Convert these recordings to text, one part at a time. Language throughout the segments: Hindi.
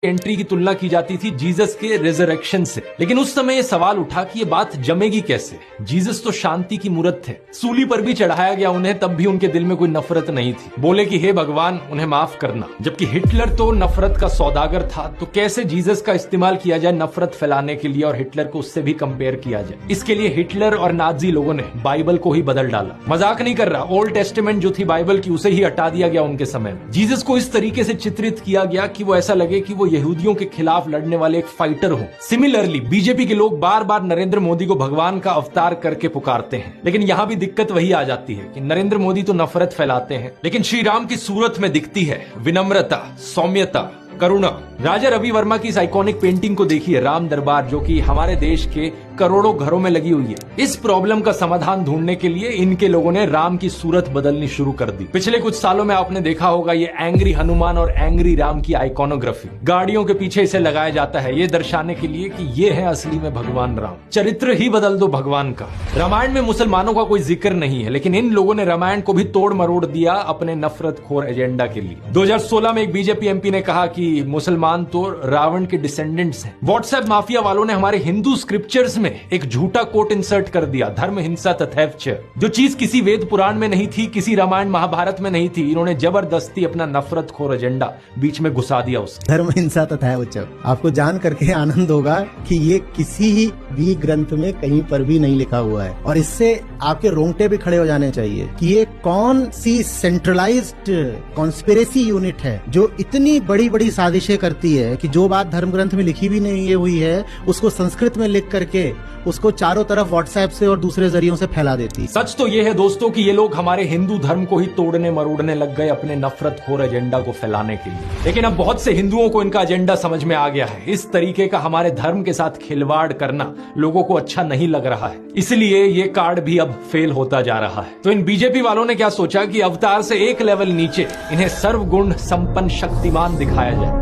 एंट्री की तुलना की जाती थी जीसस के रिजरेक्शन से। लेकिन उस समय यह सवाल उठा कि ये बात जमेगी कैसे। जीसस तो शांति की मूर्त थे, सूली पर भी चढ़ाया गया उन्हें, तब भी उनके दिल में कोई नफरत नहीं थी। बोले कि हे भगवान उन्हें माफ करना। जबकि हिटलर तो नफरत का सौदागर था, तो कैसे जीसस का इस्तेमाल किया जाए नफरत फैलाने के लिए और हिटलर को उससे भी कंपेयर किया जाए। इसके लिए हिटलर और नाजी लोगों ने बाइबल को ही बदल डाला। मजाक नहीं कर रहा, ओल्ड टेस्टामेंट जो थी बाइबल की उसे ही हटा दिया गया उनके समय में। जीसस को इस तरीके से चित्रित किया गया कि वो ऐसा लगे कि वो यहूदियों के खिलाफ लड़ने वाले एक फाइटर हो। सिमिलरली बीजेपी के लोग बार बार नरेंद्र मोदी को भगवान का अवतार करके पुकारते हैं। लेकिन यहां भी दिक्कत वही आ जाती है कि नरेंद्र मोदी तो नफरत फैलाते हैं, लेकिन श्री राम की सूरत में दिखती है विनम्रता, सौम्यता, करुणा। राजा रवि वर्मा की इस आइकॉनिक पेंटिंग को देखिए, राम दरबार, जो कि हमारे देश के करोड़ों घरों में लगी हुई है। इस प्रॉब्लम का समाधान ढूंढने के लिए इनके लोगों ने राम की सूरत बदलनी शुरू कर दी। पिछले कुछ सालों में आपने देखा होगा ये एंग्री हनुमान और एंग्री राम की आइकॉनोग्राफी गाड़ियों के पीछे इसे लगाया जाता है, ये दर्शाने के लिए कि ये है असली में भगवान राम। चरित्र ही बदल दो भगवान का। रामायण में मुसलमानों का कोई जिक्र नहीं है, लेकिन इन लोगों ने रामायण को भी तोड़ मरोड़ दिया अपने नफरतखोर एजेंडा के लिए। 2016 में एक बीजेपी एमपी ने कहा कि मुसलमान तो रावण के डिसेंडेंट्स हैं। व्हाट्सएप माफिया वालों ने हमारे हिंदू स्क्रिप्चर्स में एक झूठा कोट इंसर्ट कर दिया, धर्म हिंसा तथैवच। जो चीज किसी वेद पुराण में नहीं थी, किसी रामायण महाभारत में नहीं थी, इन्होंने जबरदस्ती अपना नफरतखोर एजेंडा बीच में घुसा दिया उसे। धर्म हिंसा तथैवच, आपको जान करके आनंद होगा कि ये किसी भी ग्रंथ में कहीं पर भी नहीं लिखा हुआ है, और इससे आपके रोंगटे भी खड़े हो जाने चाहिए कि ये कौन सी सेंट्रलाइज्ड कॉन्स्पिरेसी यूनिट है जो इतनी बड़ी बड़ी साजिशें करती है कि जो बात धर्म ग्रंथ में लिखी भी नहीं हुई है उसको संस्कृत में लिख करके उसको चारों तरफ व्हाट्सएप से और दूसरे जरियों से फैला देती। सच तो ये है दोस्तों कि ये लोग हमारे हिंदू धर्म को ही तोड़ने मरोड़ने लग गए अपने नफरतखोर एजेंडा को फैलाने के लिए। लेकिन अब बहुत से हिंदुओं को इनका एजेंडा समझ में आ गया है। इस तरीके का हमारे धर्म के साथ खिलवाड़ करना लोगों को अच्छा नहीं लग रहा है, इसलिए ये कार्ड भी अब फेल होता जा रहा है। तो इन बीजेपी वालों ने क्या सोचा कि अवतार से एक लेवल नीचे इन्हें सर्वगुण संपन्न शक्तिमान दिखाया जाए।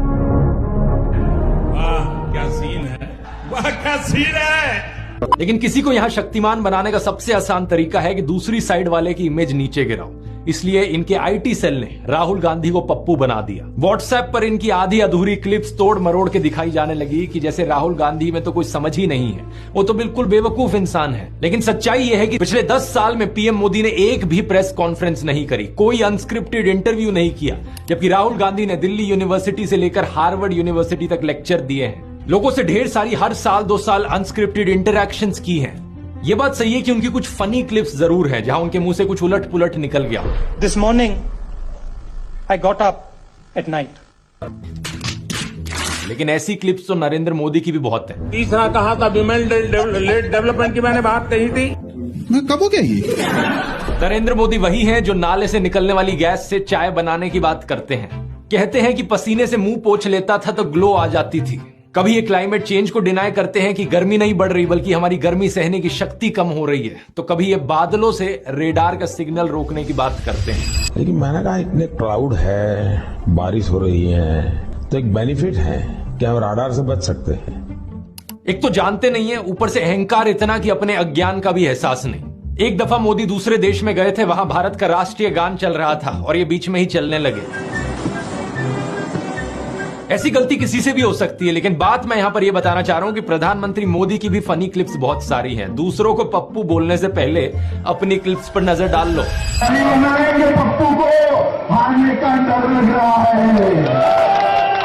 वाह क्या सीन है, वाह क्या सीन है। लेकिन किसी को यहां शक्तिमान बनाने का सबसे आसान तरीका है कि दूसरी साइड वाले की इमेज नीचे गिराओ। इसलिए इनके आईटी सेल ने राहुल गांधी को पप्पू बना दिया। व्हाट्सएप पर इनकी आधी अधूरी क्लिप्स तोड़ मरोड़ के दिखाई जाने लगी कि जैसे राहुल गांधी में तो कुछ समझ ही नहीं है, वो तो बिल्कुल बेवकूफ इंसान है। लेकिन सच्चाई यह है कि पिछले 10 साल में पीएम मोदी ने एक भी प्रेस कॉन्फ्रेंस नहीं करी, कोई अनस्क्रिप्टेड इंटरव्यू नहीं किया, जबकि राहुल गांधी ने दिल्ली यूनिवर्सिटी से लेकर हार्वर्ड यूनिवर्सिटी तक लेक्चर दिए हैं। लोगों से ढेर सारी हर साल 2 साल अनस्क्रिप्टेड इंटरैक्शंस की हैं। ये बात सही है कि उनकी कुछ फनी क्लिप्स जरूर है जहां उनके मुंह से कुछ उलट पुलट निकल गया। This morning I got up at night. लेकिन ऐसी क्लिप्स तो नरेंद्र मोदी की भी बहुत है। तीसरा कहा था विमेन डेवलपमेंट की मैंने बात कही थी, मैं कब हो गया ये? नरेंद्र मोदी वही है जो नाले से निकलने वाली गैस से चाय बनाने की बात करते हैं। कहते हैं कि पसीने से मुंह पोंछ लेता था तो ग्लो आ जाती थी। कभी ये क्लाइमेट चेंज को डिनाई करते हैं कि गर्मी नहीं बढ़ रही बल्कि हमारी गर्मी सहने की शक्ति कम हो रही है, तो कभी ये बादलों से रेडार का सिग्नल रोकने की बात करते हैं। लेकिन मैंने कहा इतने क्लाउड है, बारिश हो रही है, तो एक बेनिफिट है कि हम राडार से बच सकते हैं। एक तो जानते नहीं है, ऊपर से अहंकार इतना कि अपने अज्ञान का भी एहसास नहीं। एक दफा मोदी दूसरे देश में गए थे, वहां भारत का राष्ट्रीय गान चल रहा था और ये बीच में ही चलने लगे। ऐसी गलती किसी से भी हो सकती है, लेकिन बात मैं यहां पर यह बताना चाह रहा हूं कि प्रधानमंत्री मोदी की भी फनी क्लिप्स बहुत सारी हैं। दूसरों को पप्पू बोलने से पहले अपनी क्लिप्स पर नजर डाल लो। पप्पू को हारने का डर लग रहा है,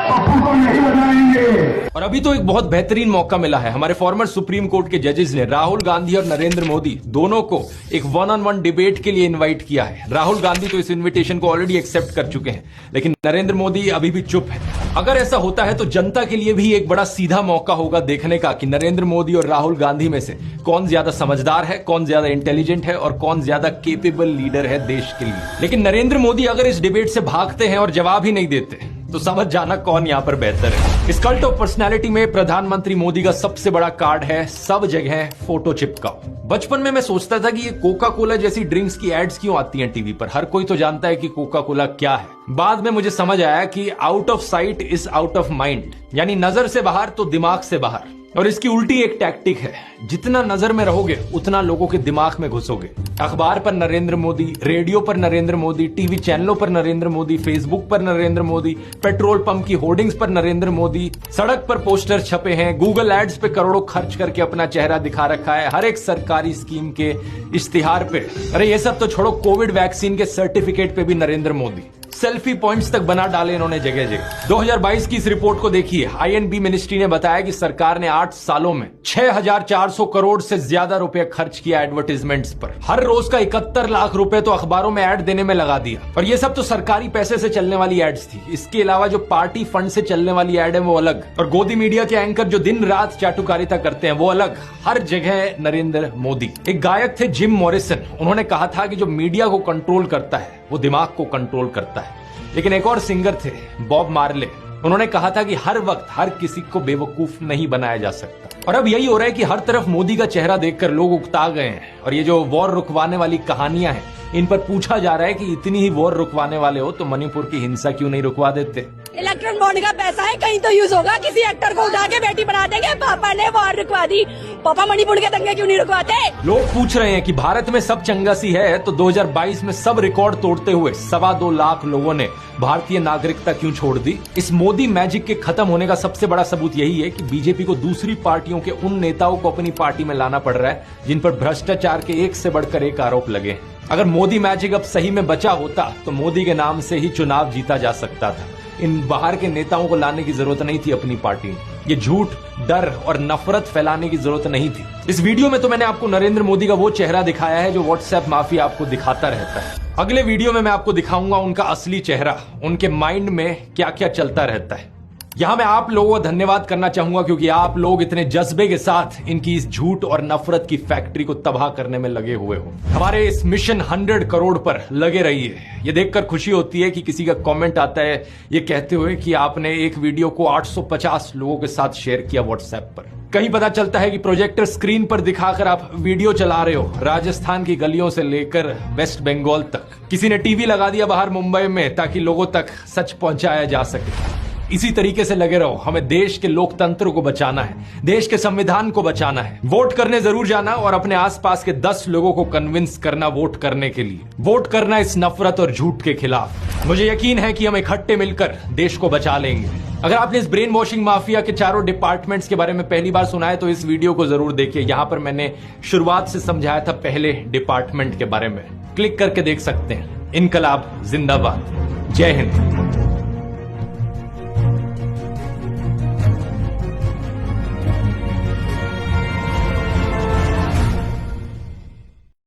पप्पू को नहीं बनाएंगे। और अभी तो एक बहुत बेहतरीन मौका मिला है। हमारे फॉर्मर सुप्रीम कोर्ट के जजेस ने राहुल गांधी और नरेंद्र मोदी दोनों को एक 1-on-1 डिबेट के लिए इनवाइट किया है। राहुल गांधी तो इस इनविटेशन को ऑलरेडी एक्सेप्ट कर चुके हैं, लेकिन नरेंद्र मोदी अभी भी चुप है। अगर ऐसा होता है तो जनता के लिए भी एक बड़ा सीधा मौका होगा देखने का कि नरेंद्र मोदी और राहुल गांधी में से कौन ज्यादा समझदार है, कौन ज्यादा इंटेलिजेंट है और कौन ज्यादा केपेबल लीडर है देश के लिए। लेकिन नरेंद्र मोदी अगर इस डिबेट से भागते हैं और जवाब ही नहीं देते तो समझ जाना कौन यहां पर बेहतर है। इस कल्ट ऑफ पर्सनैलिटी में प्रधानमंत्री मोदी का सबसे बड़ा कार्ड है सब जगह फोटो चिपकाओ। बचपन में मैं सोचता था कि ये कोका कोला जैसी ड्रिंक्स की एड्स क्यों आती हैं टीवी पर, हर कोई तो जानता है कि कोका कोला क्या है। बाद में मुझे समझ आया कि out of site is out of mind, यानी नजर से बाहर तो दिमाग से बाहर। और इसकी उल्टी एक टैक्टिक है, जितना नजर में रहोगे उतना लोगों के दिमाग में घुसोगे। अखबार पर नरेंद्र मोदी, रेडियो पर नरेंद्र मोदी, टीवी चैनलों पर नरेंद्र मोदी, फेसबुक पर नरेंद्र मोदी, पेट्रोल पंप की होर्डिंग्स पर नरेंद्र मोदी, सड़क पर पोस्टर छपे हैं, गूगल एड्स पे करोड़ों खर्च करके अपना चेहरा दिखा रखा है, हर एक सरकारी स्कीम के इश्तिहार पे। अरे ये सब तो छोड़ो, कोविड वैक्सीन के सर्टिफिकेट पे भी नरेंद्र मोदी। सेल्फी पॉइंट्स तक बना डाले इन्होंने जगह जगह। 2022 की इस रिपोर्ट को देखिए। आईएनबी मिनिस्ट्री ने बताया कि सरकार ने 8 सालों में 6400 करोड़ से ज्यादा रुपए खर्च किया एडवर्टीजमेंट्स पर। हर रोज का 71 लाख रुपए तो अखबारों में ऐड देने में लगा दिया। और ये सब तो सरकारी पैसे से चलने वाली एड्स थी। इसके अलावा जो पार्टी फंड से चलने वाली एड है वो अलग, और गोदी मीडिया के एंकर जो दिन रात चाटुकारिता करते हैं वो अलग। हर जगह नरेंद्र मोदी। एक गायक थे जिम मॉरिसन, उन्होंने कहा था कि जो मीडिया को कंट्रोल करता है वो दिमाग को कंट्रोल करता है। लेकिन एक और सिंगर थे बॉब मार्ले, उन्होंने कहा था कि हर वक्त हर किसी को बेवकूफ नहीं बनाया जा सकता। और अब यही हो रहा है कि हर तरफ मोदी का चेहरा देखकर लोग उकता गए हैं। और ये जो वॉर रुकवाने वाली कहानियां हैं, इन पर पूछा जा रहा है कि इतनी ही वॉर रुकवाने वाले हो तो मणिपुर की हिंसा क्यों नहीं रुकवा देते। इलेक्ट्रॉन बॉन्ड का पैसा है, कहीं तो यूज होगा। किसी एक्टर को उठा के बेटी बना देंगे, पापा ने वॉर रुकवा दी, पापा मणिपुर के दंगे क्यों नहीं रुकवाते। लोग पूछ रहे हैं कि भारत में सब चंगासी है तो 2022 में सब रिकॉर्ड तोड़ते हुए 2.25 लाख लोगों ने भारतीय नागरिकता क्यों छोड़ दी। इस मोदी मैजिक के खत्म होने का सबसे बड़ा सबूत यही है कि बीजेपी को दूसरी पार्टियों के उन नेताओं को अपनी पार्टी में लाना पड़ रहा है जिन पर भ्रष्टाचार के एक से बढ़कर एक आरोप लगे। अगर मोदी मैजिक अब सही में बचा होता तो मोदी के नाम से ही चुनाव जीता जा सकता था। इन बाहर के नेताओं को लाने की जरूरत नहीं थी अपनी पार्टी में। ये झूठ, डर और नफरत फैलाने की जरूरत नहीं थी। इस वीडियो में तो मैंने आपको नरेंद्र मोदी का वो चेहरा दिखाया है जो व्हाट्सएप माफिया आपको दिखाता रहता है। अगले वीडियो में मैं आपको दिखाऊंगा उनका असली चेहरा, उनके माइंड में क्या क्या चलता रहता है। यहां मैं आप लोगों का धन्यवाद करना चाहूंगा क्योंकि आप लोग इतने जज्बे के साथ इनकी इस झूठ और नफरत की फैक्ट्री को तबाह करने में लगे हुए हो। हमारे इस मिशन 100 करोड़ पर लगे रहिए। ये देखकर खुशी होती है कि किसी का कमेंट आता है ये कहते हुए कि आपने एक वीडियो को 850 लोगों के साथ शेयर किया व्हाट्सएप पर। कहीं पता चलता है कि प्रोजेक्टर स्क्रीन पर दिखाकर आप वीडियो चला रहे हो राजस्थान की गलियों से लेकर वेस्ट बंगाल तक। किसी ने टीवी लगा दिया बाहर मुंबई में ताकि लोगों तक सच पहुंचाया जा सके। इसी तरीके से लगे रहो। हमें देश के लोकतंत्र को बचाना है, देश के संविधान को बचाना है। वोट करने जरूर जाना और अपने आसपास के 10 लोगों को कन्विंस करना वोट करने के लिए। वोट करना इस नफरत और झूठ के खिलाफ। मुझे यकीन है कि हम इकट्ठे मिलकर देश को बचा लेंगे। अगर आपने इस ब्रेन वॉशिंग माफिया के चारों डिपार्टमेंट्स के बारे में पहली बार सुना है तो इस वीडियो को जरूर देखिए। यहां पर मैंने शुरुआत से समझाया था पहले डिपार्टमेंट के बारे में। क्लिक करके देख सकते हैं। इनकलाब जिंदाबाद। जय हिंद।